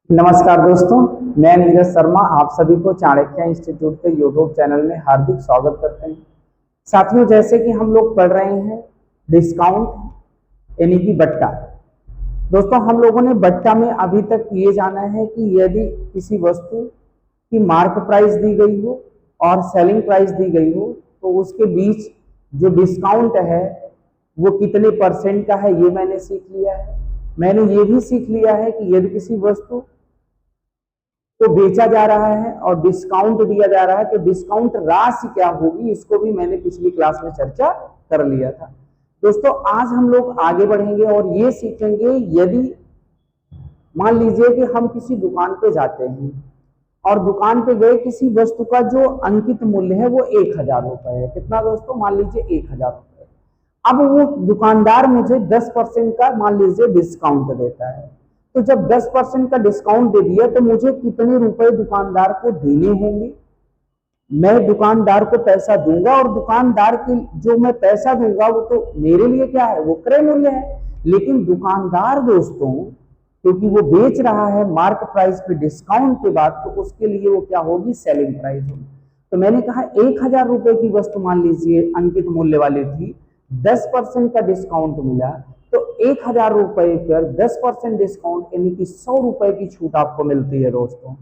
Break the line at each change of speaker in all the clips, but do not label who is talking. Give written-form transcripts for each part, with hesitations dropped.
नमस्कार दोस्तों, मैं नीरज शर्मा आप सभी को चाणक्य इंस्टीट्यूट के यूट्यूब चैनल में हार्दिक स्वागत करते हैं। साथियों, जैसे कि हम लोग पढ़ रहे हैं डिस्काउंट यानी कि बट्टा। दोस्तों, हम लोगों ने बट्टा में अभी तक ये जाना है कि यदि किसी वस्तु की मार्क प्राइस दी गई हो और सेलिंग प्राइस दी गई हो तो उसके बीच जो डिस्काउंट है वो कितने परसेंट का है, ये मैंने सीख लिया है। मैंने ये भी सीख लिया है कि यदि किसी वस्तु तो बेचा जा रहा है और डिस्काउंट दिया जा रहा है तो डिस्काउंट राशि क्या होगी, इसको भी मैंने पिछली क्लास में चर्चा कर लिया था। दोस्तों, आज हम लोग आगे बढ़ेंगे और ये सीखेंगे, यदि मान लीजिए कि हम किसी दुकान पे जाते हैं और दुकान पे गए, किसी वस्तु का जो अंकित मूल्य है वो 1000 रुपए है। कितना दोस्तों? मान लीजिए 1000 रुपए। अब वो दुकानदार मुझे 10% का मान लीजिए डिस्काउंट देता है। तो जब 10% का डिस्काउंट दे दिया तो मुझे कितने रुपए दुकानदार को देने होंगे? मैं दुकानदार को पैसा दूंगा और दुकानदार की जो मैं पैसा दूंगा वो तो मेरे लिए क्या है, वो क्रय मूल्य है। लेकिन दुकानदार दोस्तों, क्योंकि वो बेच रहा है मार्क प्राइस पे डिस्काउंट के बाद, तो उसके लिए वो क्या होगी, सेलिंग प्राइस होगी। तो मैंने कहा 1000 रुपए की वस्तु मान लीजिए अंकित मूल्य वाली थी, 10% का डिस्काउंट मिला तो 1000 रुपए पर 10% डिस्काउंट यानी कि 100 रुपए की छूट आपको मिलती है दोस्तों।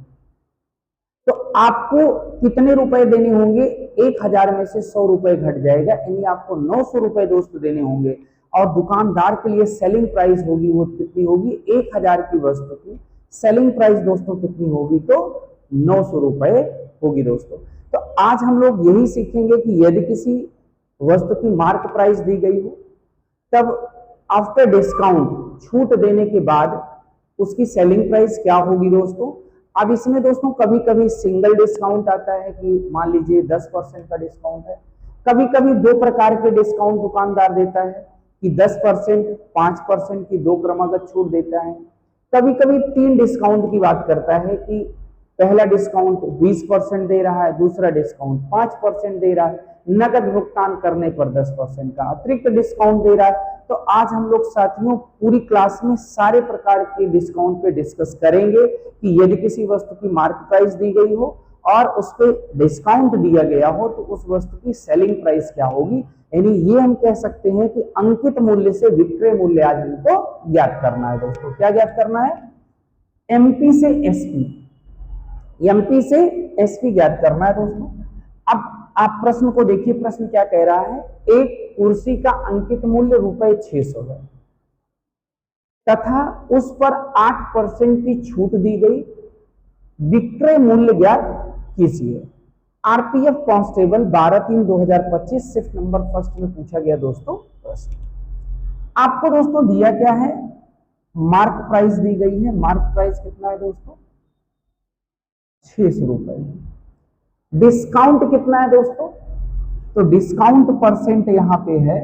तो आपको कितने रुपए देने होंगे? 1000 में से 100 रुपए घट जाएगा, यानी आपको 900 रुपए दोस्तों देने होंगे। और दुकानदार के लिए सेलिंग प्राइस होगी, वो कितनी होगी? 1000 की वस्तु की सेलिंग प्राइस दोस्तों कितनी होगी? तो 900 रुपए होगी दोस्तों। तो आज हम लोग यही सीखेंगे कि यदि किसी वस्तु की मार्क प्राइस दी गई हो, तब आफ्टर डिस्काउंट छूट देने के बाद उसकी सेलिंग प्राइस क्या होगी दोस्तों। अब इसमें दोस्तों कभी कभी सिंगल डिस्काउंट आता है कि मान लीजिए 10% का डिस्काउंट है। कभी कभी दो प्रकार के डिस्काउंट दुकानदार देता है कि 10%, 5% की दो क्रमागत छूट देता है। कभी कभी 3 डिस्काउंट की बात करता है कि पहला डिस्काउंट 20% दे रहा है, दूसरा डिस्काउंट 5% दे रहा है, नकद भुगतान करने पर 10% का अतिरिक्त डिस्काउंट दे रहा है। तो आज हम लोग साथियों पूरी क्लास में सारे प्रकार के डिस्काउंट पे डिस्कस करेंगे कि यदि किसी वस्तु की मार्क प्राइस दी गई हो और उस पर डिस्काउंट दिया गया हो तो उस वस्तु की सेलिंग प्राइस क्या होगी। यानी ये हम कह सकते हैं कि अंकित मूल्य से विक्रय मूल्य आज हमको ज्ञात करना है दोस्तों। क्या ज्ञात करना है? एमपी से एसपी, एमपी से एसपी ज्ञात करना है दोस्तों। अब आप प्रश्न को देखिए, प्रश्न क्या कह रहा है? एक कुर्सी का अंकित मूल्य ₹600 है तथा उस पर 8% की छूट दी गई, विक्रय मूल्य ज्ञात कीजिए। RPF constable 12/3/2025 shift number first में पूछा गया दोस्तों प्रश्न। आपको दोस्तों दिया क्या है? मार्क प्राइस दी गई है। मार्क प्राइस कितना है दोस्तों? 600 रुपए। डिस्काउंट कितना है दोस्तों? तो डिस्काउंट परसेंट यहां पे है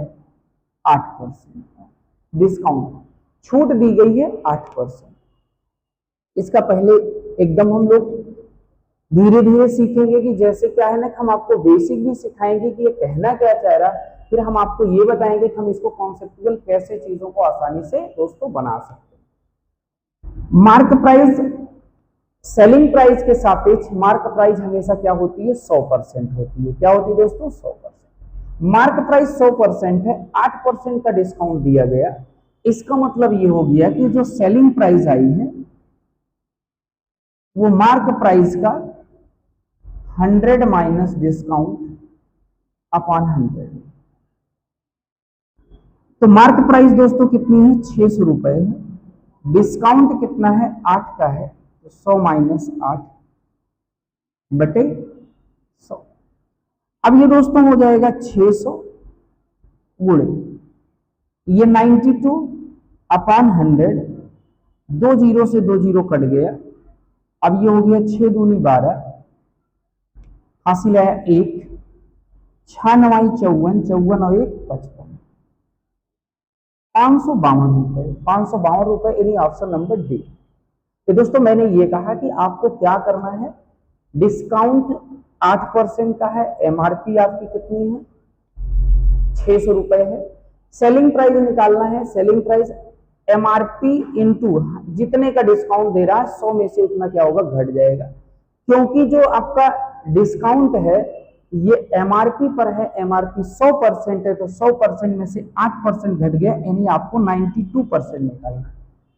8%। डिस्काउंट छूट दी गई है 8%। इसका पहले एकदम हम लोग धीरे धीरे सीखेंगे कि जैसे क्या है ना, हम आपको बेसिक भी सिखाएंगे कि ये कहना क्या चाह रहा है, फिर हम आपको ये बताएंगे कि हम इसको कॉन्सेप्चुअल कैसे चीजों को आसानी से दोस्तों बना सकते हैं। मार्क प्राइस सेलिंग प्राइस के सापेक्ष मार्क प्राइस हमेशा क्या होती है? 100% होती है। क्या होती है दोस्तों? 100%। मार्क प्राइस 100% है, 8% का डिस्काउंट दिया गया। इसका मतलब ये हो गया कि जो सेलिंग प्राइस आई है वो मार्क प्राइस का 100 माइनस डिस्काउंट अपॉन 100। तो मार्क प्राइस दोस्तों कितनी है? 600 रुपए है। डिस्काउंट कितना है? 8 का है, 100 माइनस 8 बटे 100। अब ये दोस्तों हो जाएगा 600 गुणे ये 92 अपॉन 100। 2 जीरो से 2 जीरो कट गया। अब ये हो गया 6 दूनी 12, हासिल आया 1, 6 9 54, 54 और 1 55, 552 रुपए। 552 रुपए यानी ऑप्शन नंबर डी। तो दोस्तों मैंने ये कहा कि आपको क्या करना है, डिस्काउंट 8% का है, एमआरपी आपकी कितनी है? 600 रुपए है। सेलिंग प्राइस निकालना है। सेलिंग प्राइस एमआरपी इंटू जितने का डिस्काउंट दे रहा है 100 में से उतना क्या होगा, घट जाएगा। क्योंकि जो आपका डिस्काउंट है ये एमआरपी पर है, एमआरपी 100% है, तो 100% में से 8% घट गया, यानी आपको 92% निकालना है।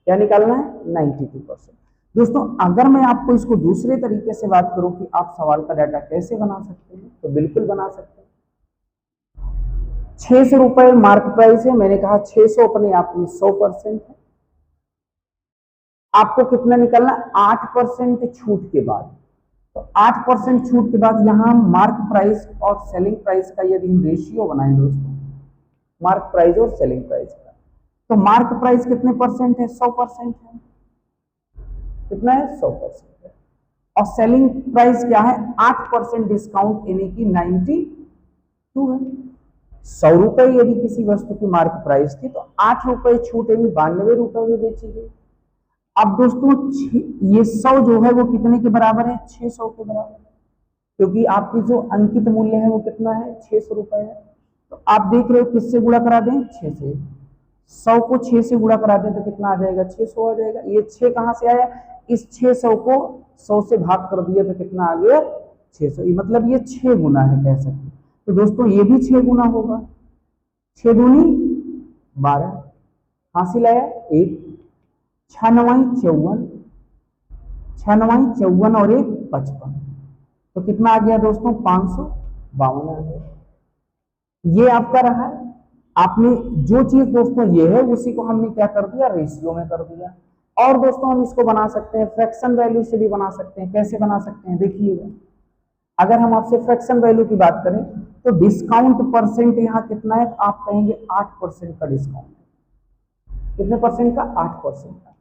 क्या निकालना है? 92%। दोस्तों अगर मैं आपको इसको दूसरे तरीके से बात करूं कि आप सवाल का डाटा कैसे बना सकते हैं, तो बिल्कुल बना सकते हैं। 600 रुपए मार्क प्राइस है, मैंने कहा 600 अपने आप में 100% है। आपको कितना निकालना? 8% छूट के बाद। तो 8% छूट के बाद यहां मार्क प्राइस और सेलिंग प्राइस का यदि हम रेशियो बनाएं दोस्तों, मार्क प्राइस और सेलिंग प्राइस का, तो मार्क प्राइस कितने परसेंट है? 100% है। कितना है? 100% है। और सेलिंग प्राइस क्या है? 8% डिस्काउंट यानी कि 92 है। 100 रुपए यदि किसी वस्तु की मार्क प्राइस थी तो 8 रुपए छूट यानी 92 रुपए में बेची गई। अब दोस्तों ये 100 जो है वो कितने के बराबर है? 600 के बराबर है, क्योंकि आपकी जो अंकित मूल्य है वो कितना है? 600 रुपए है। तो आप देख रहे हो किससे गुणा करा दें? 6 से। 100 को 6 से गुणा करा दें तो कितना आ जाएगा? 600 आ जाएगा। ये 6 कहां से आया? इस 600 को 100 से भाग कर दिया तो कितना आ गया? 600। मतलब ये 6 गुना है कह सकते। तो दोस्तों ये भी 6 गुना होगा। 6 दूनी 12, हासिल आया 1, 6 नवाई 54, 6 नवाई 54 और 1 55, तो कितना आ गया दोस्तों? 552 आ गया। ये आपका रहा। आपने जो चीज दोस्तों ये है उसी को हमने क्या कर दिया? रेशियो में कर दिया। और दोस्तों हम इसको बना सकते हैं फ्रैक्शन वैल्यू से भी बना सकते हैं। कैसे बना सकते हैं? देखिएगा, अगर हम आपसे फ्रैक्शन वैल्यू की बात करें तो डिस्काउंट परसेंट यहाँ कितना है? आप कहेंगे 8% का डिस्काउंट। कितने परसेंट का? 8% का।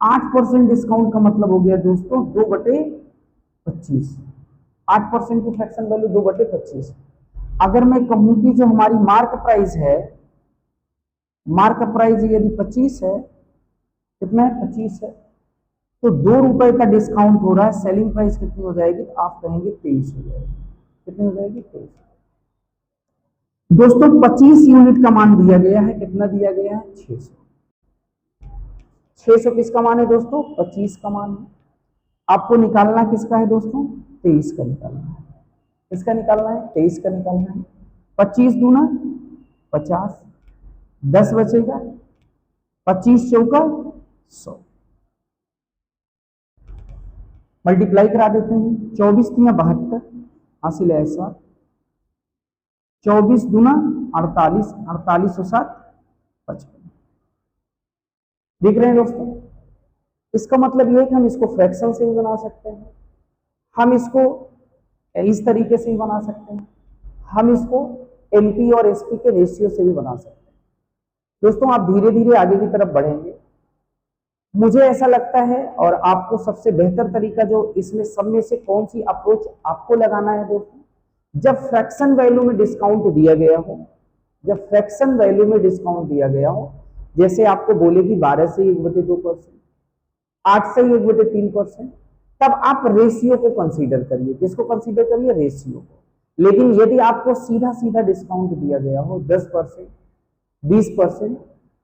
8% डिस्काउंट का मतलब हो गया दोस्तों 2/25। 8% की फ्रैक्शन वैल्यू 2/25। अगर मैं कहूं कि जो हमारी मार्क प्राइस है, मार्क प्राइस यदि 25 है, कितना है? 25 है, तो 2 रुपए का डिस्काउंट हो रहा है, सेलिंग प्राइस कितनी हो जाएगी? तो आप कहेंगे 23 हो जाएगी। कितनी हो जाएगी? 23। दोस्तों 25 यूनिट का मान दिया गया है। कितना दिया गया है? 600। 600 किसका मान है दोस्तों? 25 का मान है। आपको निकालना किसका है दोस्तों? 23 का निकालना है। किसका निकालना है? 23 का निकालना है। 25 दूना 50, 10 बचेगा, 25 चौका 100, मल्टीप्लाई करा देते हैं। 24 दिया 72, हासिल है ऐसा। 24 दूना 48, 48 और 7 55। देख रहे हैं दोस्तों? इसका मतलब यह है कि हम इसको फ्रैक्शन से भी बना सकते हैं, हम इसको इस तरीके से भी बना सकते हैं, हम इसको एमपी और एसपी के रेशियो से भी बना सकते हैं। दोस्तों आप धीरे धीरे आगे की तरफ बढ़ेंगे। मुझे ऐसा लगता है, और आपको सबसे बेहतर तरीका जो इसमें सब में से कौन सी अप्रोच आपको लगाना है दोस्तों, जब फ्रैक्शन वैल्यू में डिस्काउंट दिया गया हो, जब फ्रैक्शन वैल्यू में डिस्काउंट दिया गया हो, जैसे आपको बोले कि 12 से 1/2%, 8 से 1/3%, तब आप रेशियो को कंसीडर करिए। किसको कंसीडर करिए? रेशियो को। लेकिन यदि आपको सीधा सीधा डिस्काउंट दिया गया हो 10%, 20%,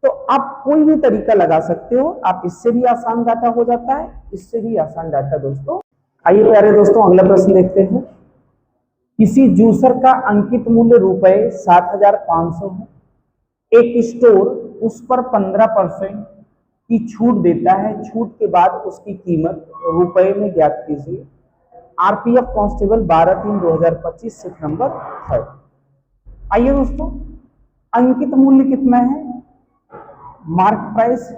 तो आप कोई भी तरीका लगा सकते हो। आप इससे भी आसान डाटा हो जाता है, इससे भी आसान डाटा दोस्तों। आइए प्यारे दोस्तों अगला प्रश्न देखते हैं। किसी जूसर का अंकित मूल्य ₹7,500 है। एक स्टोर उस पर 15% की छूट देता है। छूट के बाद उसकी कीमत रुपए में ज्ञात कीजिए। आरपीएफ कांस्टेबल 12/3/2025 सिट नंबर 3। आइए दोस्तों, अंकित मूल्य कितना है? मार्क प्राइस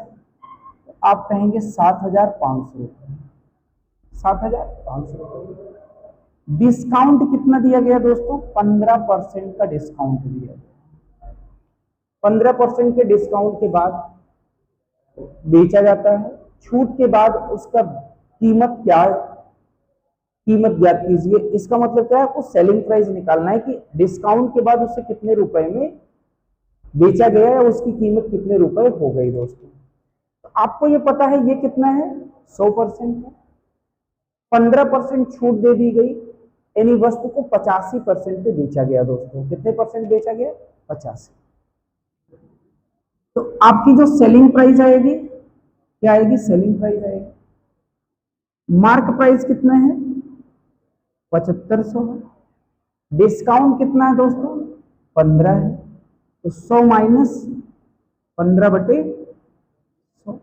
आप कहेंगे 7,500 रुपये। 7,500 रुपये। डिस्काउंट कितना दिया गया दोस्तों? 15% का डिस्काउंट दिया गया। 15% के डिस्काउंट के बाद बेचा जाता है। छूट के बाद उसका कीमत क्या है? कीमत ज्ञात कीजिए। इसका मतलब क्या है? आपको सेलिंग प्राइस निकालना है कि डिस्काउंट के बाद उसे कितने रुपए में बेचा गया है, उसकी कीमत कितने रुपए हो गई दोस्तों। तो आपको ये पता है ये कितना है? 100% है। 15% छूट दे दी गई, यानी वस्तु को 85% पे बेचा गया दोस्तों। कितने परसेंट बेचा गया? 85। तो आपकी जो सेलिंग प्राइस आएगी क्या आएगी, सेलिंग प्राइस आएगी। मार्क प्राइस कितना है, 7500 है। डिस्काउंट कितना है दोस्तों, 15 है। तो 100 माइनस 15/100।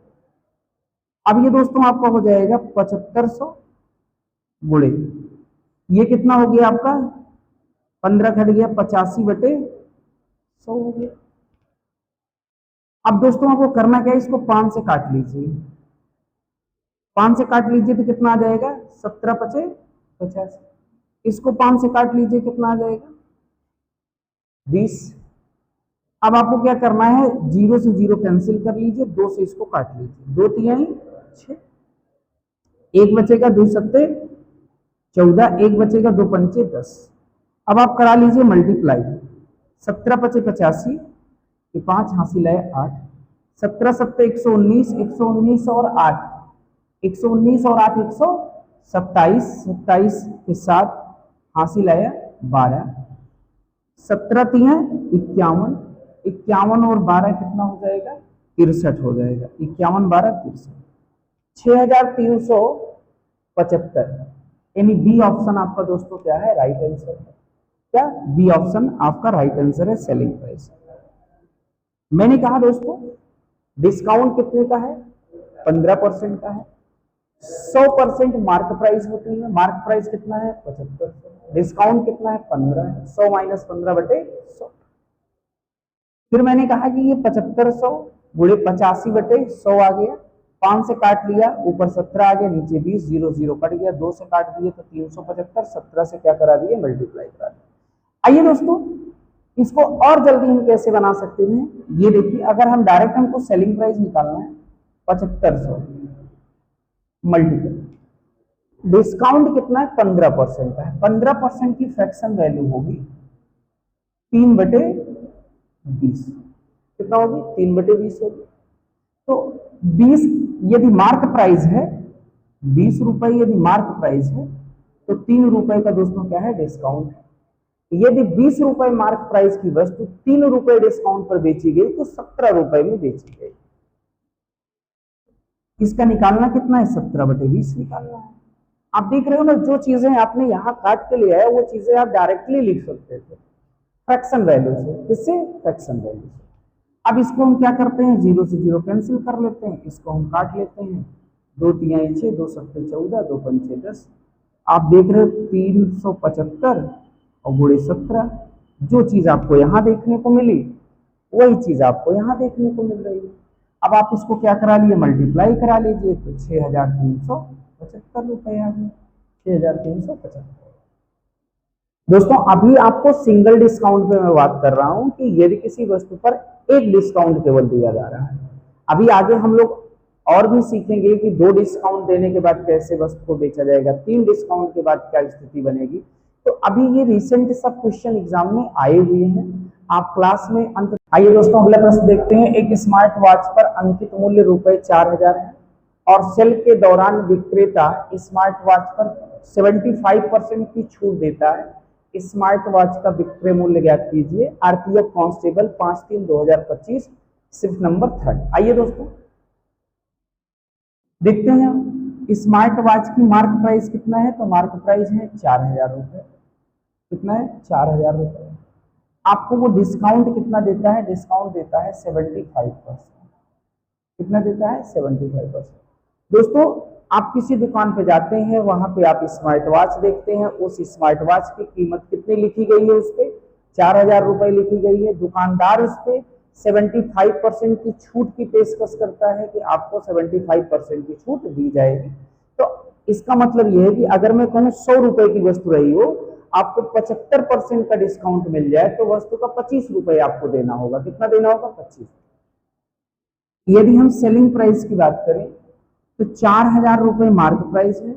अब ये दोस्तों आपका हो जाएगा 7500 गुणे, ये कितना हो गया आपका, 15 घट गया, 85/100 हो गया। अब दोस्तों आपको करना क्या है, इसको 5 से काट लीजिए। 5 से काट लीजिए तो कितना आ जाएगा, 17×5=50। इसको 5 से काट लीजिए, कितना आ जाएगा, 20। अब आपको क्या करना है, 0 से 0 कैंसिल कर लीजिए, 2 से इसको काट लीजिए, 2 तिहाई 6, एक बचेगा, 2 सत्ते 14, एक बचेगा, 2 पंचे 10। अब आप करा लीजिए मल्टीप्लाई, 17×5=85, 5 हासिल है 8, 17 सत्ते 119, 119 और 8, 119 और 8 127, 27 के साथ हासिल आया 12, 17 तिया 51, 51 और 12 कितना हो जाएगा, 63 हो जाएगा, 51 12 63, 6375। यानी बी ऑप्शन आपका दोस्तों क्या है, राइट आंसर है। क्या, बी ऑप्शन आपका राइट आंसर है, सेलिंग प्राइस। मैंने कहा दोस्तों डिस्काउंट कितने का है, 15% का है। 100% मार्क प्राइस होती है, मार्क प्राइस कितना है, 7500, डिस्काउंट कितना है, 15 है, 100 माइनस 15/100। फिर मैंने कहा कि ये 7500 गुणे 85/100 आ गया, 5 से काट लिया, ऊपर 17 आ गया, नीचे 20, 0 0 कट गया, 2 से काट दिए तो 375, 17 से क्या करा दिए, मल्टीप्लाई करा दिया। आइए दोस्तों इसको और जल्दी हम कैसे बना सकते हैं, ये देखिए, अगर हम डायरेक्ट हमको सेलिंग प्राइस निकालना है, 7500 मल्टीपल डिस्काउंट कितना है, 15% का है, 15% की फ्रैक्शन वैल्यू होगी 3/20, कितना होगी, 3/20 होगी। तो 20 यदि मार्क प्राइस है, 20 रुपए यदि मार्क प्राइस है, तो 3 रुपए का दोस्तों क्या है, डिस्काउंट है। यदि 20 रुपए मार्क प्राइस की वस्तु 3 रुपए डिस्काउंट पर बेची गई तो 17 रुपए में बेची गई। इसका निकालना कितना है, 17/20 निकालना है। आप देख रहे हो ना, जो चीजें आपने यहां काट के लिया है वो चीजें आप डायरेक्टली लिख सकते थे फ्रैक्शन वैल्यू से, किससे, फ्रैक्शन वैल्यू से। अब इसको हम क्या करते हैं, 0 से 0 कैंसिल कर लेते हैं, इसको हम काट लेते हैं, 2 तिहाई 6, 2 सत्ते 14, 2 पंचे 10। आप देख रहे हो 375 और गुणे 17, जो चीज आपको यहां देखने को मिली वही चीज आपको यहां देखने को मिल रही है। अब आप इसको क्या करा लिए, मल्टीप्लाई करा लीजिए, तो 6375 रुपए आ गए, 6375। दोस्तों अभी आपको सिंगल डिस्काउंट पे मैं बात कर रहा हूं कि यदि किसी वस्तु पर एक डिस्काउंट केवल दिया जा रहा है। अभी आगे हम लोग और भी सीखेंगे कि 2 डिस्काउंट देने के बाद कैसे वस्तु को बेचा जाएगा, 3 डिस्काउंट के बाद क्या स्थिति बनेगी। तो अभी ये रिसेंट सब क्वेश्चन एग्जाम में आए हुए हैं, आप क्लास में अंत। आइए दोस्तों अगला प्रश्न देखते हैं। एक स्मार्ट वॉच पर अंकित मूल्य रुपए 4000 है और सेल के दौरान विक्रेता स्मार्ट वॉच पर 75% की छूट देता है। स्मार्ट वॉच का विक्रय मूल्य ज्ञात कीजिए। आरपीएफ कांस्टेबल 5/3/2025 सिर्फ नंबर 3। आइए दोस्तों देखते हैं स्मार्ट वॉच की मार्क प्राइस कितना है, तो मार्क प्राइस है 4000 रुपए। कितना है, 4000 रुपए। आपको वो डिस्काउंट कितना देता है, डिस्काउंट देता है 75%। कितना देता है, 75%। दोस्तों आप किसी दुकान पे जाते हैं, वहां पे आप स्मार्ट वॉच देखते हैं, उस स्मार्ट वॉच की कीमत कितनी लिखी गई है, उस पे 4000 रुपए लिखी गई है। दुकानदार उस पे 75% की छूट की पेशकश करता है कि आपको 75% की छूट दी जाएगी। तो इसका मतलब यह है कि अगर मैं कहूँ 100 रुपए की वस्तु रही हो, आपको 75% का डिस्काउंट मिल जाए तो वस्तु का 25 रुपए आपको देना होगा। कितना देना होगा, 25। यदि हम सेलिंग प्राइस की बात करें तो 4000 रुपए मार्क प्राइस है,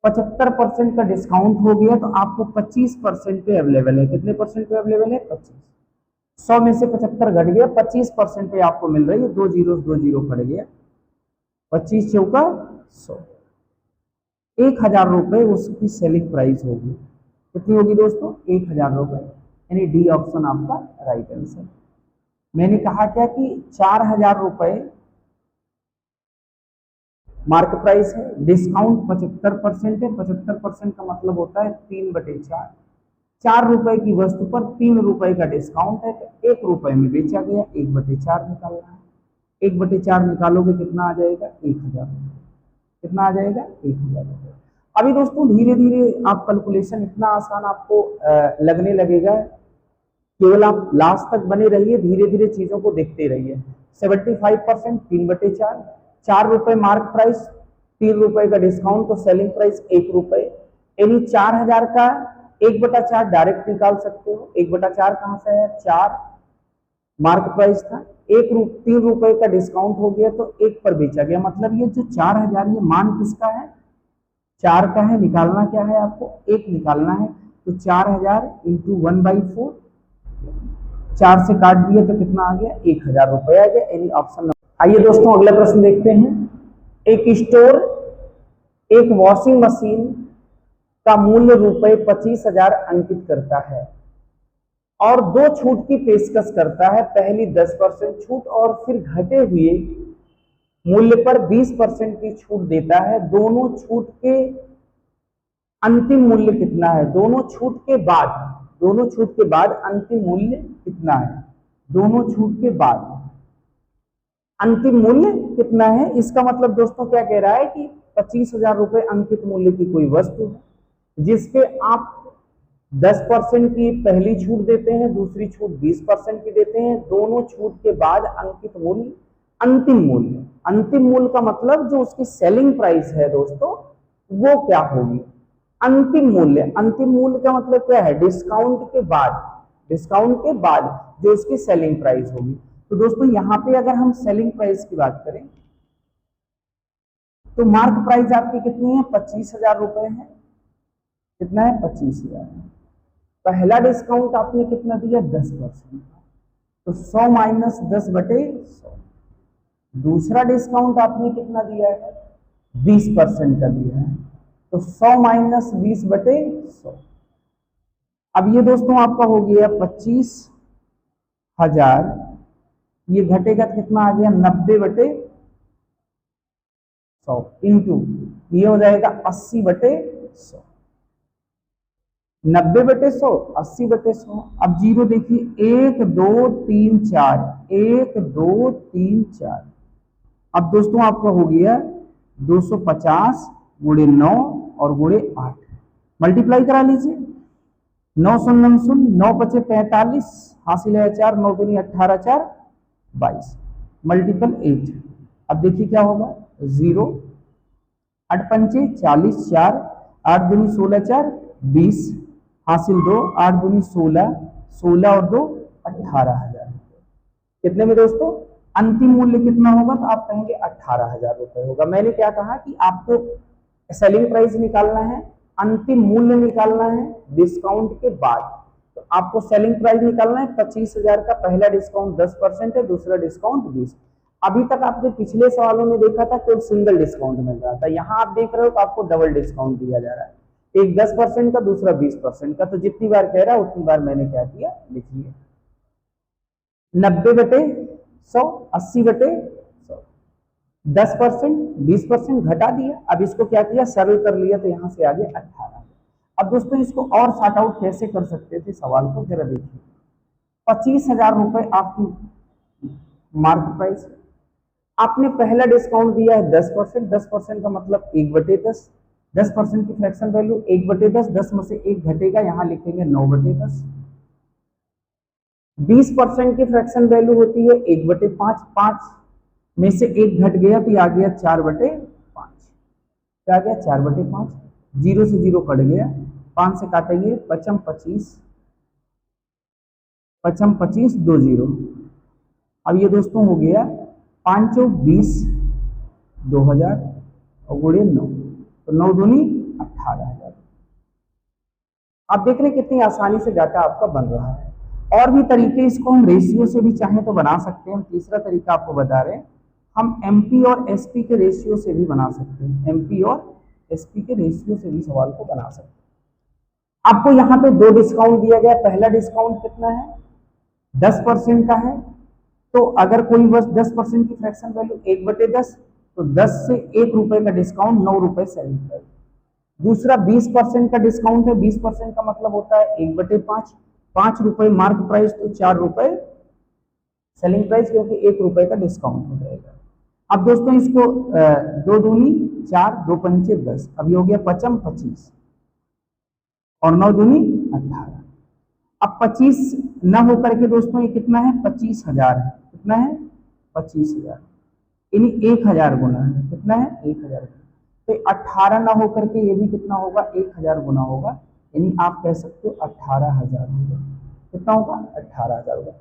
75% का डिस्काउंट हो गया तो आपको 25% पे अवेलेबल है। कितने परसेंट पे अवेलेबल है, 25। 100 में से 75 घट गया, 25% पे आपको मिल रही है। 2 जीरो कट गया, 25 चौका 100, 1000 रुपए उसकी सेलिंग प्राइस होगी। कितनी होगी दोस्तों, 1000 रुपए। यानी डी ऑप्शन आपका राइट आंसर। मैंने कहा क्या कि 4000 रुपए मार्क प्राइस है, डिस्काउंट 75% है। 75% का मतलब होता है 3/4। 4 रुपए की वस्तु पर 3 रुपए का डिस्काउंट है तो 1 रुपए में बेचा गया, 1/4 निकालना है। 1/4 निकालोगे कितना आ जाएगा? 1000। कितना आ जाएगा? 1000 रुपये। अभी दोस्तों धीरे धीरे आप कैलकुलेशन इतना आसान आपको लगने लगेगा, केवल आप लास्ट तक बने रहिए, धीरे धीरे चीजों को देखते रहिए। 75% 3/4, 4 रुपए मार्क प्राइस, 3 रुपए का डिस्काउंट, तो सेलिंग प्राइस 1 रुपए, यानी 4000 का 1/4 डायरेक्ट निकाल सकते हो। 1/4 कहां से है? 4 मार्क प्राइस था, 3 रुपए का डिस्काउंट हो गया तो 1 पर बेचा गया। मतलब ये जो 4000 ये मान किसका है? 4 का है। निकालना क्या है आपको? 1 निकालना है। तो 4000 इंटू 1/4, 4 से काट दिया तो कितना आ गया? 1000 रुपए आ गया, यानी ऑप्शन नंबर। आइए दोस्तों अगला प्रश्न देखते हैं। एक स्टोर एक वॉशिंग मशीन का मूल्य रुपए 25,000 अंकित करता है और 2 छूट की पेशकश करता है। पहली 10% छूट और फिर घटे हुए मूल्य पर 20% की छूट देता है। दोनों छूट के अंतिम मूल्य कितना है? दोनों छूट के बाद अंतिम मूल्य कितना है? दोनों छूट के बाद अंतिम मूल्य कितना है? इसका मतलब दोस्तों क्या कह रहा है कि 25,000 रुपए अंकित मूल्य की कोई वस्तु है जिसके आप 10% की पहली छूट देते हैं, दूसरी छूट 20% की देते हैं। दोनों छूट के बाद अंकित मूल्य अंतिम मूल्य, अंतिम मूल्य का मतलब जो उसकी सेलिंग प्राइस है दोस्तों वो क्या होगी? अंतिम मूल्य। अंतिम मूल्य का मतलब क्या है? डिस्काउंट के बाद जो उसकी सेलिंग प्राइस होगी। तो दोस्तों यहां पे अगर हम सेलिंग प्राइस की बात करें तो मार्क प्राइस आपकी कितनी है? 25,000 रुपए है। कितना है? 25,000। पहला डिस्काउंट आपने कितना दिया? 10%, तो 100 माइनस 10/100। दूसरा डिस्काउंट आपने कितना दिया है? 20% का दिया है, तो 100 माइनस 20/100। अब ये दोस्तों आपका हो गया 25,000, ये घटेगा कितना आ गया? 90/100 इंटू ये हो जाएगा 80/100। 90/100, 80/100। अब जीरो देखिए, 1 2 3 4, 1 2 3 4। अब दोस्तों आपका हो गया 250 गुणे 9 और गुणे 8, मल्टीप्लाई करा लीजिए। 9 शून्य 9 5 45, हासिल है 4, 9 दूनी 18, 4 22, मल्टीपल 8। अब देखिए क्या होगा? 0 8 पंचे 40, 4 8 दूनी 16, 4 20, हासिल 2, 8 दूनी 16, 16 और 2 18,000। कितने में दोस्तों? अंतिम मूल्य कितना होगा? तो आप कहेंगे 18,000 रुपए होगा। मैंने क्या कहा कि आपको सेलिंग प्राइस निकालना है, अंतिम मूल्य निकालना है डिस्काउंट के बाद। तो आपको सेलिंग प्राइस निकालना है 25,000 का। पहला डिस्काउंट 10% है, दूसरा डिस्काउंट 20। अभी तक आपने पिछले सवालों में देखा था केवल सिंगल डिस्काउंट मिल रहा था, यहाँ आप देख रहे हो तो आपको डबल डिस्काउंट दिया जा रहा है, एक 10% का, दूसरा 20% का। तो जितनी बार कह रहा है उतनी बार मैंने क्या किया? लिख लिया। 90/100, 80/100, 10%, 20% घटा दिया। अब इसको क्या किया? सरल कर लिया, तो यहां से आगे 18। अब दोस्तों इसको और सॉर्ट आउट कैसे कर सकते थे सवाल को जरा देखिए। 25,000 रुपए आपकी मार्क प्राइस है, आपने पहला डिस्काउंट दिया है 10%। 10% का मतलब 1/10, 10% की फ्रैक्शन वैल्यू 1/10, 10 में से 1 घटेगा, यहां लिखेंगे 9/10। 20% की फ्रैक्शन वैल्यू होती है 1/5, 5 में से 1 घट गया तो आ गया 4/5। क्या आ गया? 4/5। 0 से 0 कट गया, 5 से काटेंगे 55 25, 55 25 2 0। अब ये दोस्तों हो गया 5 चौक 20, 2000 और गुणे 9, तो 9 दूनी 18,000। आप देख रहे हैं कितनी आसानी से डाटा आपका बन रहा है। और भी तरीके इसको हम रेशियो से भी चाहें तो बना सकते हैं। हम तीसरा तरीका आपको बता रहे हैं, हम एमपी और एसपी के रेशियो से भी बना सकते हैं। एमपी और एसपी के रेशियो से भी सवाल को बना सकते हैं। आपको यहाँ पे 2 डिस्काउंट दिया गया। पहला डिस्काउंट कितना है? 10% का है, तो अगर कोई बस 10% की फ्रैक्शन वैल्यू 1/10, तो 10 से 1 रुपए का डिस्काउंट 9 रुपए सेलिंग प्राइस। दूसरा 20% का डिस्काउंट है, 20% का मतलब होता है 1/5, 5 रुपए मार्क प्राइस, तो 4 रुपए सेलिंग प्राइस, क्योंकि 1 रुपए का डिस्काउंट हो जाएगा। अब दोस्तों इसको 2 दूनी 4, 2 पंचे 10, अब ये हो गया 5 25 और 9 दूनी 18। अब 25 न होकर के दोस्तों ये कितना है, 25,000 है। कितना है, 25,000, यानी 1,000 गुना है। कितना है, 1,000 गुना। तो 18 ना होकर के ये भी कितना होगा, 1,000 गुना होगा, यानी आप कह सकते हो 18,000 होगा। कितना होगा, 18,000 होगा।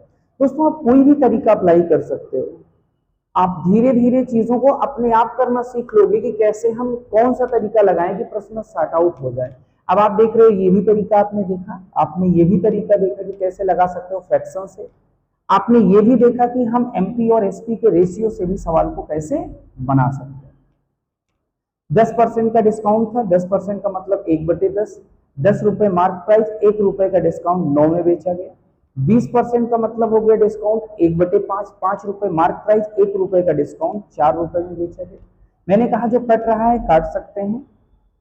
दोस्तों आप कोई भी तरीका अप्लाई कर सकते हो, आप धीरे धीरे चीजों को अपने आप करना सीख लोगे कि कैसे हम कौन सा तरीका लगाएं कि प्रश्न सॉर्ट आउट हो जाए। अब आप देख रहे हो ये भी तरीका आपने देखा, आपने ये भी तरीका देखा कि कैसे लगा सकते हो फ्रैक्शन से। आपने ये भी देखा कि हम एमपी और एसपी के रेशियो से भी सवाल को कैसे बना सकते हैं। 10% का डिस्काउंट था, 10% का मतलब 1/10, 10 रुपए मार्क प्राइस, 1 रुपए का डिस्काउंट 9 में बेचा गया। 20% का मतलब हो गया डिस्काउंट 1/5, 5 रुपए मार्क प्राइस, 1 रुपए का डिस्काउंट 4 रुपए में बेचा गया। मैंने कहा जो कट रहा है काट सकते हैं,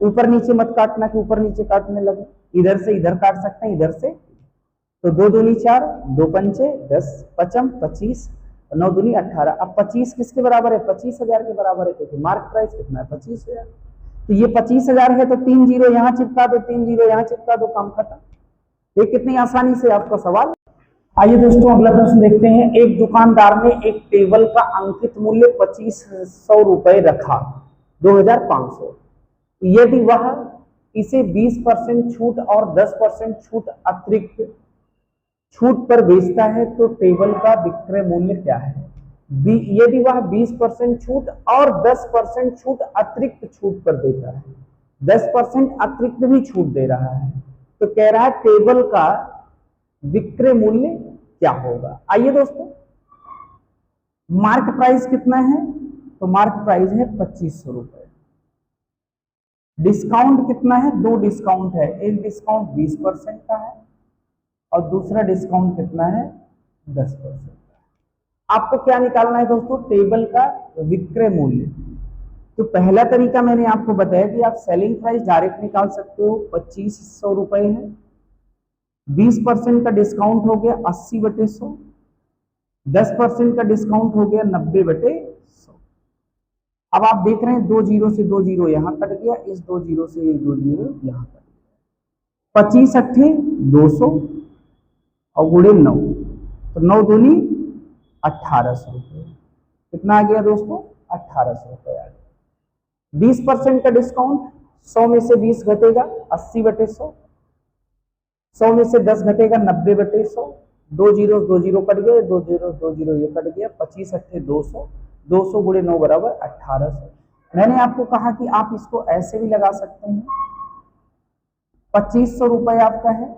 ऊपर नीचे मत काटना कि ऊपर नीचे काटने लगे, इधर से इधर काट सकते हैं, इधर से। तो 2 दूनी 4, 2 पंचे 10, 5 25, 9 दूनी 18। अब 25 किसके बराबर है, 25,000 के बराबर है, क्योंकि मार्क प्राइस कितना है, 25,000। तो ये 25,000 है, तो 3 जीरो यहाँ चिपका दो, 3 जीरो यहाँ चिपका दो, काम खत्म। ये कितनी आसानी से आपका सवाल। आइए दोस्तों अगला प्रश्न देखते हैं। एक दुकानदार ने एक टेबल का अंकित मूल्य 2500 रुपए रखा, 2500। यदि वह इसे 20% छूट और 10% छूट अतिरिक्त छूट पर बेचता है तो टेबल का विक्रय मूल्य क्या है। यदि वह 20% छूट और 10% छूट अतिरिक्त छूट पर देता है, 10% अतिरिक्त भी छूट दे रहा है, तो कह रहा है टेबल का विक्रय मूल्य क्या होगा। आइए दोस्तों, मार्क प्राइस कितना है, तो मार्क प्राइस है 2500 रुपए। डिस्काउंट कितना है, 2 डिस्काउंट है, एक डिस्काउंट 20% का है और दूसरा डिस्काउंट कितना है, 10% का। आपको क्या निकालना है दोस्तों, टेबल का विक्रय मूल्य। तो पहला तरीका मैंने आपको बताया कि आप सेलिंग प्राइस डायरेक्ट निकाल सकते हो, 2500 रुपए है, 20% का डिस्काउंट हो गया 80/100, 10% का डिस्काउंट हो गया 90/100। अब आप देख रहे हैं 2 जीरो से 2 जीरो यहां कट गया, इस 2 जीरो से 2 जीरो यहां कट गया। 25 अट्ठे 200 और गुणे 9, तो 9 दूनी 1800 रुपए। कितना आ गया दोस्तों, 1800 रुपए आ गया। 20% का डिस्काउंट, 100 में से 20 घटेगा 80/100, 100 में से 10 घटेगा 90/100, 2 जीरो कट गए, 2 जीरो ये कट गया। 25 अट्ठे 200, 200 गुणे 9 बराबर 1800। मैंने आपको कहा कि आप इसको ऐसे भी लगा सकते हैं, 2500 रुपए आपका है,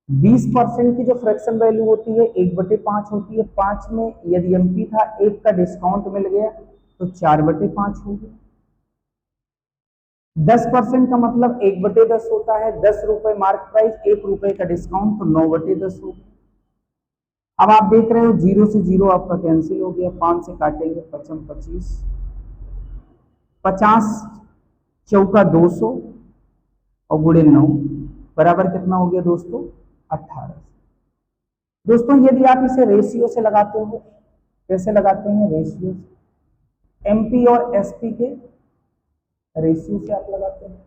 20% की जो फ्रैक्शन वैल्यू होती है 1/5 होती है, 5 में यदि एमपी था 1 का डिस्काउंट मिल गया तो 4/5 हो गया। 10% का मतलब 1/10 होता है, 10 रुपए मार्क प्राइस, 1 रुपए का डिस्काउंट, तो 9/10 हो गया। अब आप देख रहे हो 0 से 0 आपका कैंसिल हो गया, 5 से काटेंगे 5 25, 50 चौका 200 और गुणे 9 बराबर कितना हो गया दोस्तों, 1800। दोस्तों यदि आप इसे रेशियो से लगाते हो, कैसे लगाते हैं, रेशियो से, एमपी और एसपी के रेशियो से आप लगाते हैं।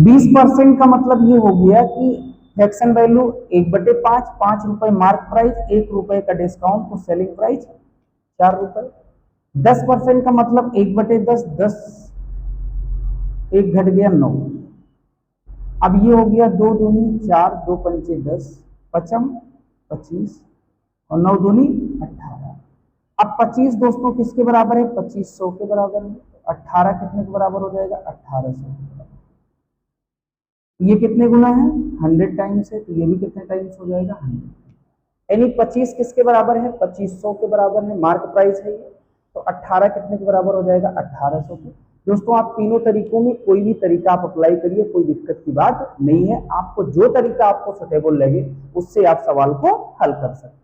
20% का मतलब ये हो गया कि फ्रैक्शन वैल्यू 1/5, 5 रुपए मार्क प्राइस, 1 रुपए का डिस्काउंट, तो सेलिंग प्राइस 4 रुपए। 10% का मतलब 1/10, 10 1 घट गया 9। अब ये हो गया 2 दूनी 4, 2 पंचे 10, 5 25 और 9 दूनी 18। अब 25 दोस्तों किसके बराबर है, 2500 के बराबर है। 18 कितने के बराबर हो जाएगा, 1800 के बराबर। ये कितने गुना है, 100 टाइम्स है, तो ये भी कितने टाइम्स हो जाएगा, 100। यानी 25 किसके बराबर है, 2500 के बराबर है, मार्क प्राइस है ये, तो 18 कितने के बराबर हो जाएगा, 1800 के। दोस्तों आप तीनों तरीकों में कोई भी तरीका आप अप्लाई करिए, कोई दिक्कत की बात नहीं है। आपको जो तरीका आपको सुटेबल लगे उससे आप सवाल को हल कर सकते हैं।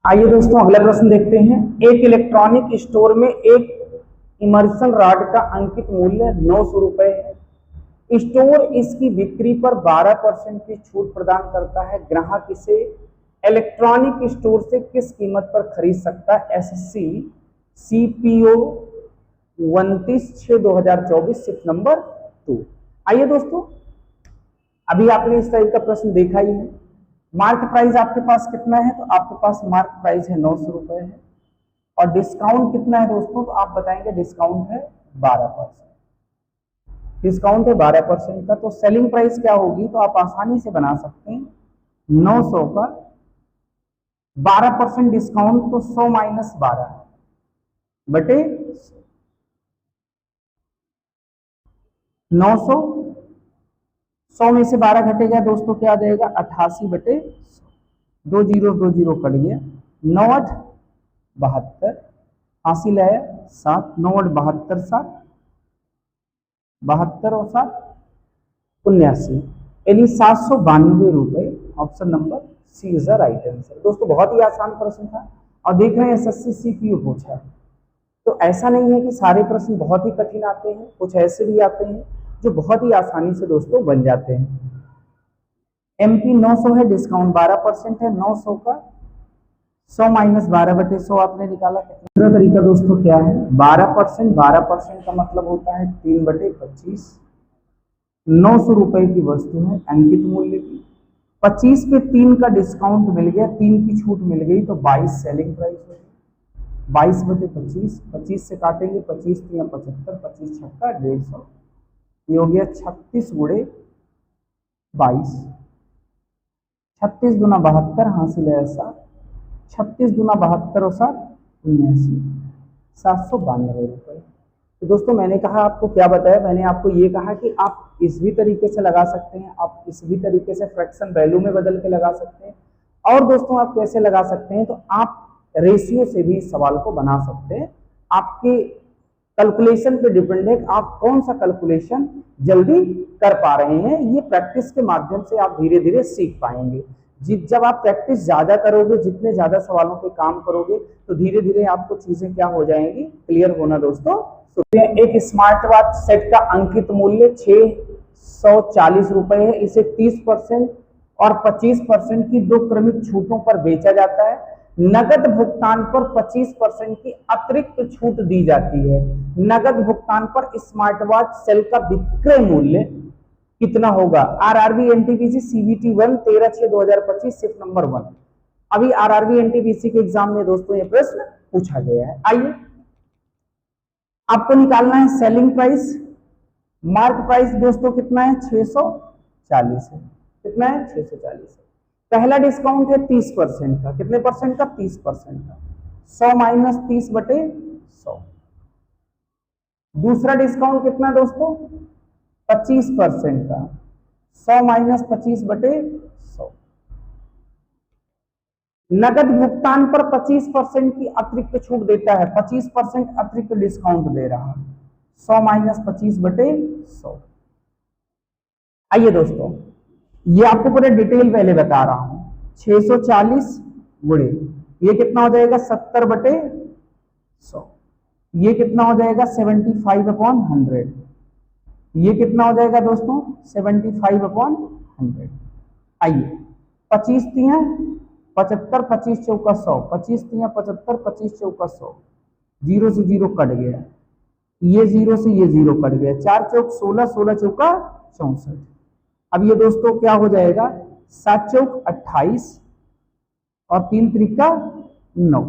आइए दोस्तों अगला प्रश्न देखते हैं। एक इलेक्ट्रॉनिक स्टोर में एक इमर्शन रॉड का अंकित मूल्य 900 रुपए है। स्टोर इसकी बिक्री पर 12% की छूट प्रदान करता है। ग्राहक इसे इलेक्ट्रॉनिक स्टोर से किस कीमत पर खरीद सकता है? SSC CPO 29/6/2024 shift number 2। आइए दोस्तों, अभी आपने इस टाइप का प्रश्न देखा ही है। मार्क प्राइस आपके पास कितना है? तो आपके पास मार्क प्राइस है 900 रुपए है। और डिस्काउंट कितना है दोस्तों? तो आप बताएंगे डिस्काउंट है 12%। डिस्काउंट है 12% का। तो सेलिंग प्राइस क्या होगी? तो आप आसानी से बना सकते हैं 900 का 12% डिस्काउंट, तो 100 माइनस 12 बटे 900। 100 में से 12 घटेगा दोस्तों, क्या आ जाएगा? 88 बटे 100। 2 जीरो कट गया। 9 8 72, हासिल आया 7। 9 8 72 7, 72 और 7 79, यानी 792 रुपए। Option number C is the right answer. दोस्तों बहुत ही आसान प्रश्न था और देख रहे हैं एसएससी सीपीओ पूछा है। तो ऐसा नहीं है कि सारे प्रश्न बहुत ही कठिन आते हैं, कुछ ऐसे भी आते हैं जो बहुत ही आसानी से दोस्तों बन जाते हैं। एमपी 900 है, डिस्काउंट 12% है। 900 का 100 माइनस 12 बटे 100 आपने निकाला। दूसरा तरीका दोस्तों क्या है? 12%। 12% का मतलब होता है 3 बटे 25। 900 रुपए की वस्तु है अंकित मूल्य की, 25 पे 3 का डिस्काउंट मिल गया, 3 की छूट मिल गई, तो 22 सेलिंग प्राइस होगी। 22 बटे 25, 25 से काटेंगे 25 3 75, 25 छक्का 150, ये हो गया 36 गुणे 22। 36 दूना 72, हासिल है 7। 36 दूना 72 और 7 79, 792 रुपए। तो दोस्तों मैंने कहा आपको क्या बताया? मैंने आपको ये कहा कि आप इस भी तरीके से लगा सकते हैं, आप इस भी तरीके से फ्रैक्शन वैल्यू में बदल के लगा सकते हैं। और दोस्तों आप कैसे लगा सकते हैं? तो आप रेशियो से भी इस सवाल को बना सकते हैं। आपके कैलकुलेशन पे डिपेंड है आप कौन सा कैलकुलेशन जल्दी कर पा रहे हैं। ये प्रैक्टिस के माध्यम से आप धीरे धीरे सीख पाएंगे। जब आप प्रैक्टिस ज्यादा करोगे, जितने ज्यादा सवालों पे काम करोगे, तो धीरे धीरे आपको चीजें क्या हो जाएंगी? क्लियर होना दोस्तों। एक स्मार्ट वॉच सेट का अंकित मूल्य 640 रुपए है। इसे 30% और 25% की 2 क्रमिक छूटों पर बेचा जाता है। नगद भुगतान पर 25% की अतिरिक्त छूट दी जाती है। नगद भुगतान पर स्मार्ट वॉच सेल का विक्रय मूल्य कितना होगा? RRB NTPC CBT 1 13/6/2025 shift number 1। अभी आरआरबी एनटीपीसी के एग्जाम में दोस्तों ये प्रश्न पूछा गया है। आइए आपको निकालना है सेलिंग प्राइस। मार्क प्राइस दोस्तों कितना है? 640 है। कितना है? 640 है। पहला डिस्काउंट है 30% का। कितने परसेंट का? 30% का। 100 माइनस 30 बटे 100। दूसरा डिस्काउंट कितना दोस्तों? 25% का। 100 माइनस 25 बटे 100। नगद भुगतान पर 25% की अतिरिक्त छूट देता है, 25% अतिरिक्त डिस्काउंट दे रहा है। 100 माइनस 25 बटे 100। आइए दोस्तों, ये आपको पूरे डिटेल पहले बता रहा हूं। 640 गुणे ये कितना हो जाएगा? 70 बटे 100। ये कितना हो जाएगा? 75/100। ये कितना हो जाएगा दोस्तों? 75/100। आइए 25 तिया 75, 25 चौका 100, 25 तिया 75, 25 चौका 100, 0 से 0 कट गया। ये 0 से ये 0 कट गया। 4 चौक 16, 16 चौका 64। अब ये दोस्तों क्या हो जाएगा? 7 चौक 28 और 3 त्रिका 9।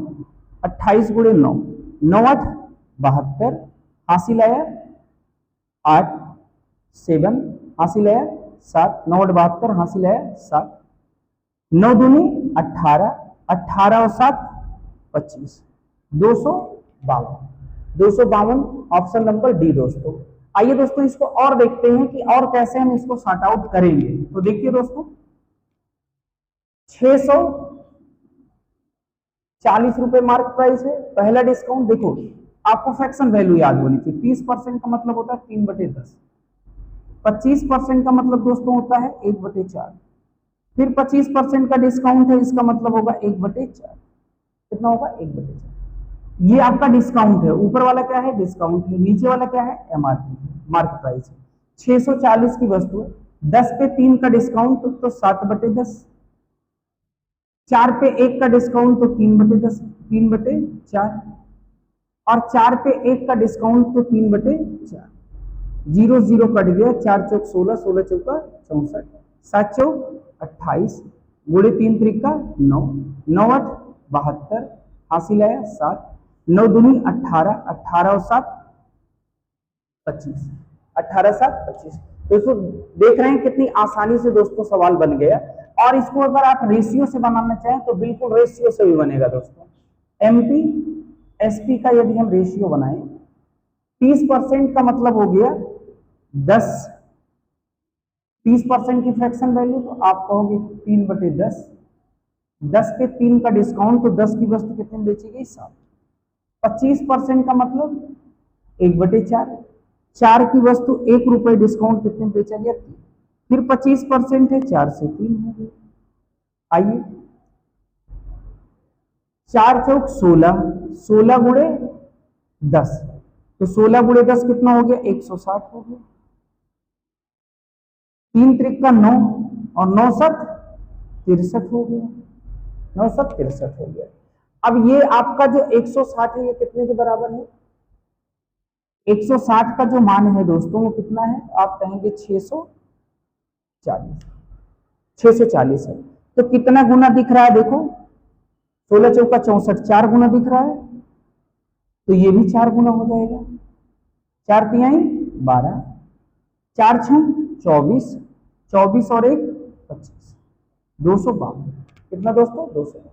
28 गुणे 9, 9 8 72, हासिल आया 8 7, हासिल आया 7। 9 8 72, हासिल आया 7। 9 दूनी 18, 18 और 7 25, 252। 252 ऑप्शन नंबर डी दोस्तों। आइए दोस्तों इसको और देखते हैं कि और कैसे हम इसको सॉर्ट आउट करेंगे। तो देखिए दोस्तों 640 रुपए मार्क प्राइस है। पहला डिस्काउंट देखो आपको फ्रैक्शन वैल्यू याद होनी चाहिए। 30% का मतलब होता है 3/10, 25% का मतलब दोस्तों होता है 1/4, फिर 25% का डिस्काउंट है, इसका मतलब होगा 1/4, कितना होगा 1/4। ये आपका डिस्काउंट है, ऊपर वाला क्या है डिस्काउंट है, नीचे वाला क्या है एमआरपी मार्केट प्राइस है। 640 की वस्तु है, 10 पे 3 का डिस्काउंट तो 7/10, 4 पे 1 का डिस्काउंट तो 3/10, 3/4, और 4 पे 1 का डिस्काउंट तो 3/4, 0 0 कट गया, 4 चौक 16, 16 चौका 64, 7 चौक 28, गुड़े 3 त्रिका 9, 9 8 72, हासिल आया 7, 9 दूनी 18, 18 और 7 25, 18 7 25। दोस्तों देख रहे हैं कितनी आसानी से दोस्तों सवाल बन गया, और इसको अगर आप रेशियो से बनाना चाहें तो बिल्कुल रेशियो से भी बनेगा दोस्तों। एमपी एसपी का यदि हम रेशियो बनाएं, 30% का मतलब हो गया 10, 30% की फ्रैक्शन वैल्यू तो आप कहोगे 3/10, 10 पे 3 का डिस्काउंट तो 10 की वस्तु कितने में बेची गई 7, 25% का मतलब 1/4, 4 की वस्तु 1 रुपए डिस्काउंट कितने में बेचा गया 3, फिर 25% है 4 से 3 हो गया। आइए 4 चौक 16, 16 गुणे 10, तो 16 गुणे 10 कितना हो गया 160 हो गया, 3 त्रिका 9 और 9 7 63 हो गया, 9 7 63 हो गया। अब ये आपका जो 160 है ये कितने के बराबर है, 160 का जो मान है दोस्तों वो कितना है, आप कहेंगे 640, 640 है। तो कितना गुना दिख रहा है देखो, 16 चौका 64, 4 गुना दिख रहा है, तो ये भी 4 गुना हो जाएगा, 4 तिहाई 12, 4 छम 24, 24 और 1 25, 252, कितना दोस्तों 252।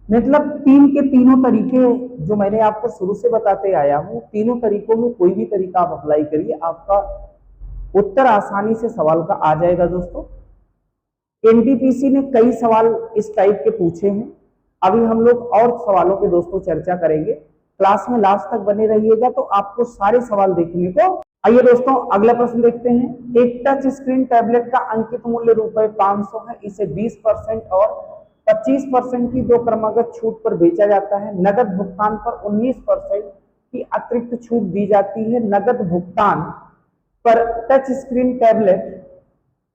मतलब तीन के तीनों तरीके जो मैंने आपको शुरू से बताते आया हूं, तीनों तरीकों में कोई भी तरीका आप अप्लाई करिए, आपका उत्तर आसानी से सवाल का आ जाएगा दोस्तों। एनटीपीसी ने कई सवाल इस टाइप के पूछे हैं, अभी हम लोग और सवालों पे दोस्तों चर्चा करेंगे। क्लास में लास्ट तक बने रहिएगा तो आपको सारे सवाल देखने को। आइए दोस्तों अगला प्रश्न देखते हैं। एक टच स्क्रीन टैबलेट का अंकित मूल्य ₹500 है, इसे 20% और 25% की दो क्रमागत छूट पर बेचा जाता है। नगद भुगतान पर 19% की अतिरिक्त छूट दी जाती है। नगद भुगतान पर टच स्क्रीन टैबलेट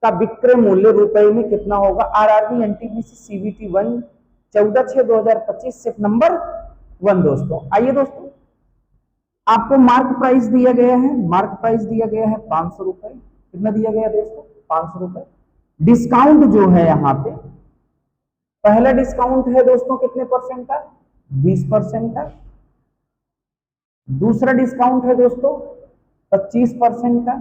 का विक्रय मूल्य रुपए में कितना होगा। आरआरबी एनटीपीसी सीबीटी 1 14/6/2025 सिर्फ नंबर 1 दोस्तों। आइए दोस्तों आपको मार्क प्राइस दिया गया है, मार्क प्राइस दिया गया है 500 रुपए। कितना दिया गया दोस्तों 500 रुपए। डिस्काउंट जो है यहाँ पे पहला डिस्काउंट है दोस्तों कितने परसेंट का 20% का। दूसरा डिस्काउंट है दोस्तों 25% का।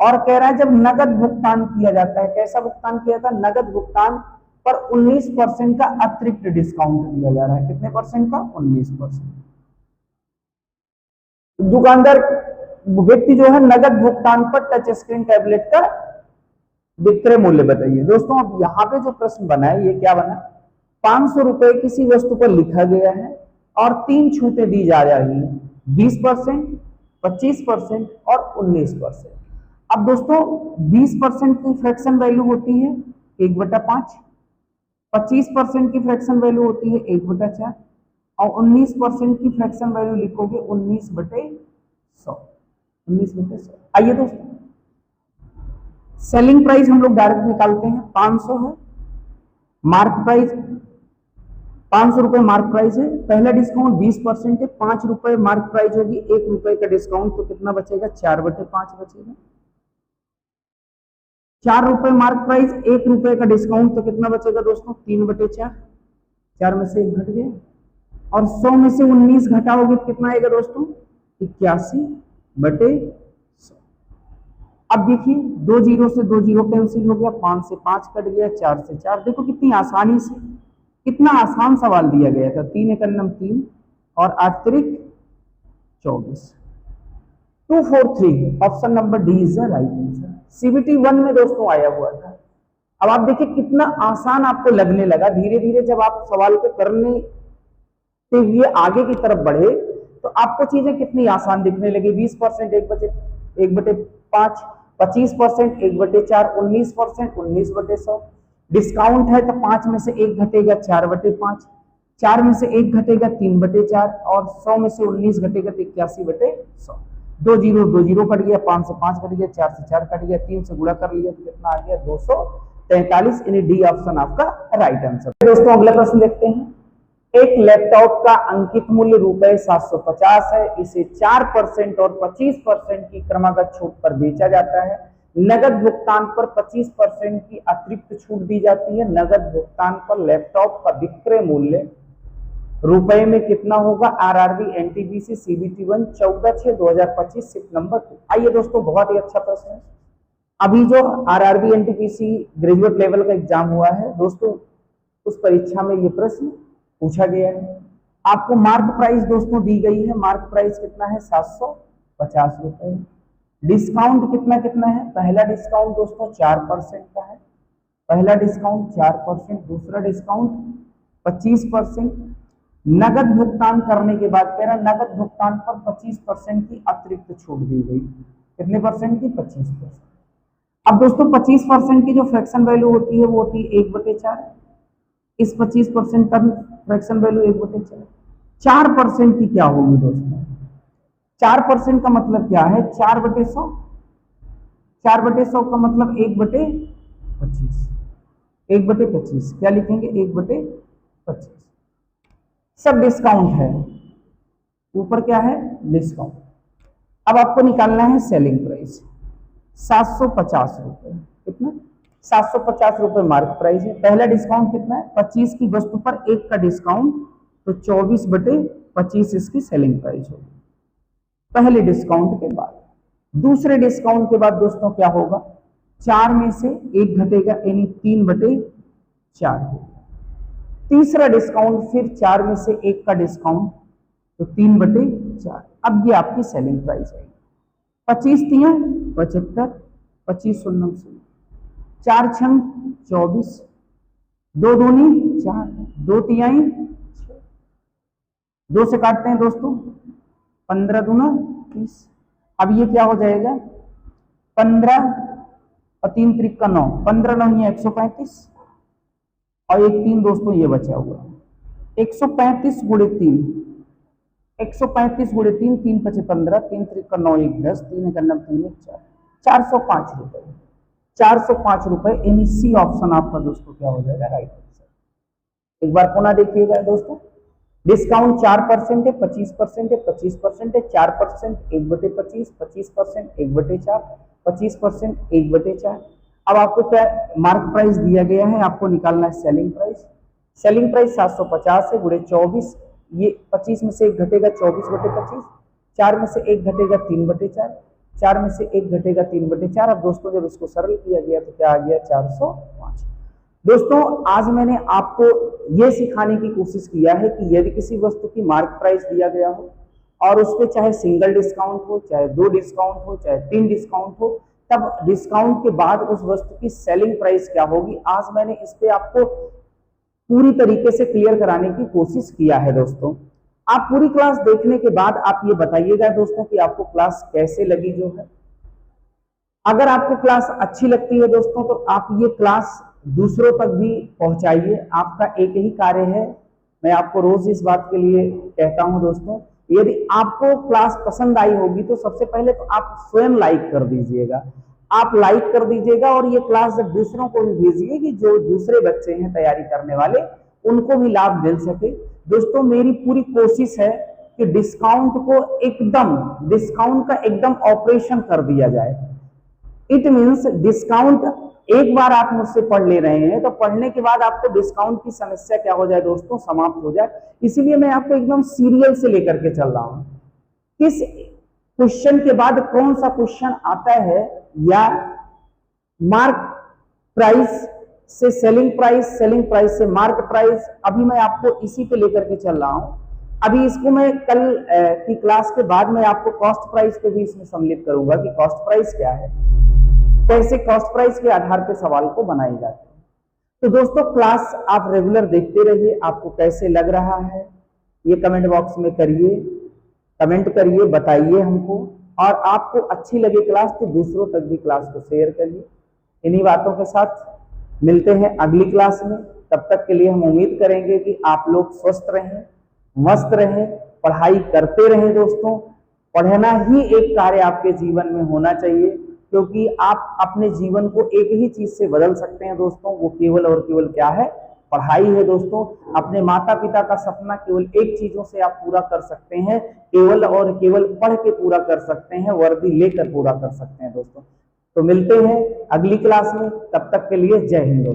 और कह रहा है जब नगद भुगतान किया जाता है, कैसा भुगतान किया जाता है, नगद भुगतान पर 19% का अतिरिक्त डिस्काउंट दिया जा रहा है। कितने परसेंट का 19%। दुकानदार व्यक्ति जो है नगद भुगतान पर टच स्क्रीन टैबलेट का विक्रय मूल्य बताइए। दोस्तों अब यहाँ पे जो प्रश्न बना है ये क्या बना, 500 रुपए किसी वस्तु पर लिखा गया है और 3 छूटें दी जा रही है, 20%, 25% और 19%। अब दोस्तों 20% की फ्रैक्शन वैल्यू होती है 1/5, 25% की फ्रैक्शन वैल्यू होती है 1/4 और 19% की फ्रैक्शन वैल्यू लिखोगे 19/100, 19/100। आइए दोस्तों सेलिंग प्राइस हम लोग डायरेक्ट निकालते हैं, 500 है। मार्क प्राइस 500 रुपए मार्क प्राइस है। पहला डिस्काउंट 20% है, 5 रुपए मार्क प्राइस होगी, 1 रुपए का डिस्काउंट तो कितना बचेगा 4/5 बचेगा। 4 रुपए मार्क प्राइस, 1 रुपए का डिस्काउंट तो कितना बचेगा दोस्तों 3/4, 4 में से 1 घट गया और 100 में से 19 घटाओगे तो कितना आएगा दोस्तों 81/100। अब देखिए 2 जीरो से 2 जीरो कैंसिल हो गया, 5 से 5 कट गया, 4 से 4। देखो कितनी आसानी से, कितना आसान सवाल दिया गया था। 3 एकम 3 और 8 त्रिक 24। 243 option number D is the right answer. CBT 1 में दोस्तों आया हुआ था। अब आप देखिए कितना आसान आपको लगने लगा। धीरे धीरे जब आप सवाल को करने से ये आगे की तरफ बढ़े तो आपको चीजें कितनी आसान दिखने लगी। 20% 1/5, 25% 1/4, 19% 19/100। डिस्काउंट है तो 5 में से 1 घटेगा 4/5, 4 में से 1 घटेगा 3/4 और 100 में से 19 घटेगा तो 81/100। 2 जीरो कट गया, 5 से 5 कट गया, 4 से 4 कट गया, 3 से गुणा कर लिया तो कितना आ गया 243। यानी डी ऑप्शन आपका राइट आंसर। दोस्तों अगला प्रश्न देखते हैं। एक लैपटॉप का अंकित मूल्य ₹750 है। इसे 4% और 25% की क्रमागत छूट पर बेचा जाता है। नगद भुगतान पर 25% की अतिरिक्त छूट दी जाती है। नगद भुगतान पर लैपटॉप का विक्रय मूल्य रुपए में कितना होगा। आरआरबी एनटीपीसी सीबीटी 1 14/6/2025 सिर्फ नंबर 2। आइए दोस्तों, बहुत ही अच्छा प्रश्न है। अभी जो आरआरबी एनटीपीसी ग्रेजुएट लेवल का एग्जाम हुआ है दोस्तों, उस परीक्षा में ये प्रश्न पूछा गया है। आपको मार्क प्राइस दोस्तों दी गई है। मार्क प्राइस कितना है 750 रुपए। डिस्काउंट कितना कितना है। पहला डिस्काउंट दोस्तों 4% का है। पहला डिस्काउंट 4%, दूसरा डिस्काउंट 25%। नगद भुगतान करने के बाद कह रहा नगद भुगतान पर 25% की अतिरिक्त छूट दी गई। कितने परसेंट की 25%। अब दोस्तों 25% की जो फ्रैक्शन वैल्यू होती है वो होती है 1/4। इस 25% का भी फ्रैक्शन वैल्यू 1/4। 4% की क्या होगी दोस्तों। 4% का मतलब क्या है 4/100। 4/100 का मतलब 1/25। 1/25 क्या लिखेंगे 1/25। सब डिस्काउंट है, ऊपर क्या है डिस्काउंट। अब आपको निकालना है सेलिंग प्राइस 750 रुपए। कितना 750 रुपए मार्क प्राइस है। पहला डिस्काउंट कितना है 25 की वस्तु पर 1 का डिस्काउंट, तो 24/25 इसकी सेलिंग प्राइस होगी पहले डिस्काउंट के बाद। दूसरे डिस्काउंट के बाद दोस्तों क्या होगा 4 में से 1 घटेगा यानी 3/4 होगा। तीसरा डिस्काउंट फिर 4 में से 1 का डिस्काउंट, तो 3/4। अब ये आपकी सेलिंग प्राइस है। 25 तिया 75, 25 शून्य 4 छंग 24, 2 दूनी 4, 2 तिहाई 6, 2 से काटते हैं दोस्तों 15 दूना 30। अब ये क्या हो जाएगा 15 और 3 त्रिक 9, 15 9 ये 135 और 1 3 दोस्तों ये बचा हुआ 135 गुणे 3, 135 गुणे 3, 3 5 15, 3 त्रिक 9 1 10, 3 1 9 3 1 4, 405 रुपए। 405 रुपए यानी सी ऑप्शन आपका दोस्तों क्या हो जाएगा राइट आंसर। एक बार पुनः देखिएगा दोस्तों, डिस्काउंट 4% है, 25% है, 25% है, 4% 1/25, 25% 1/4, 25% 1/4। अब आपको क्या मार्क प्राइस दिया गया है, आपको निकालना है सेलिंग प्राइस। सेलिंग प्राइस 750 है गुणे 24, ये 25 में से 1 घटेगा 24/25, 4 में से 1 घटेगा 3/4, 4 में से 1 घटेगा 3/4। अब दोस्तों जब इसको सरल किया गया तो क्या आ गया 405। दोस्तों आज मैंने आपको यह सिखाने की कोशिश किया है कि यदि किसी वस्तु की मार्क प्राइस दिया गया हो और उस पर चाहे सिंगल डिस्काउंट हो, चाहे 2 डिस्काउंट हो, चाहे 3 डिस्काउंट हो, तब डिस्काउंट के बाद उस वस्तु की सेलिंग प्राइस क्या होगी। आज मैंने इस पे आपको पूरी तरीके से क्लियर कराने की कोशिश किया है। दोस्तों आप पूरी क्लास देखने के बाद आप ये बताइएगा दोस्तों कि आपको क्लास कैसे लगी जो है। अगर आपको क्लास अच्छी लगती है दोस्तों तो आप ये क्लास दूसरों तक भी पहुंचाइए। आपका एक ही कार्य है, मैं आपको रोज इस बात के लिए कहता हूं दोस्तों, यदि आपको क्लास पसंद आई होगी तो सबसे पहले तो आप स्वयं लाइक कर दीजिएगा। आप लाइक कर दीजिएगा और ये क्लास जब दूसरों को भी भेजिए कि जो दूसरे बच्चे हैं तैयारी करने वाले उनको भी लाभ मिल सके। दोस्तों मेरी पूरी कोशिश है कि डिस्काउंट का एकदम ऑपरेशन कर दिया जाए। इट मीन्स डिस्काउंट एक बार आप मुझसे पढ़ ले रहे हैं तो पढ़ने के बाद आपको डिस्काउंट की समस्या क्या हो जाए दोस्तों समाप्त हो जाए। इसीलिए मैं आपको एकदम सीरियल से लेकर के चल रहा हूं, किस क्वेश्चन के बाद कौन सा क्वेश्चन आता है, या मार्क प्राइस से सेलिंग प्राइस, सेलिंग प्राइस से मार्क प्राइस, अभी मैं आपको इसी पे लेकर के चल रहा हूं। अभी इसको मैं कल की क्लास के बाद मैं आपको कॉस्ट प्राइस पे भी इसमें सम्मिलित करूंगा कि कॉस्ट प्राइस क्या है, कैसे कॉस्ट प्राइस के आधार पे सवाल को बनाए जाते हैं। तो दोस्तों क्लास आप रेगुलर देखते रहिए। आपको कैसे लग रहा है ये कमेंट बॉक्स में करिए। कमेंट करिए, बताइए हमको, और आपको अच्छी लगे क्लास तो दूसरों तक भी क्लास को शेयर करिए। इन्हीं बातों के साथ मिलते हैं अगली क्लास में। तब तक के लिए हम उम्मीद करेंगे कि आप लोग स्वस्थ रहें, मस्त रहें, पढ़ाई करते रहें दोस्तों। पढ़ना ही एक कार्य आपके जीवन में होना चाहिए, क्योंकि आप अपने जीवन को एक ही चीज से बदल सकते हैं दोस्तों, वो केवल और केवल क्या है, पढ़ाई है दोस्तों। अपने माता पिता का सपना केवल एक चीजों से आप पूरा कर सकते हैं, केवल और केवल पढ़ के पूरा कर सकते हैं, वर्दी लेकर पूरा कर सकते हैं दोस्तों। तो मिलते हैं अगली क्लास में, तब तक के लिए जय हिंद।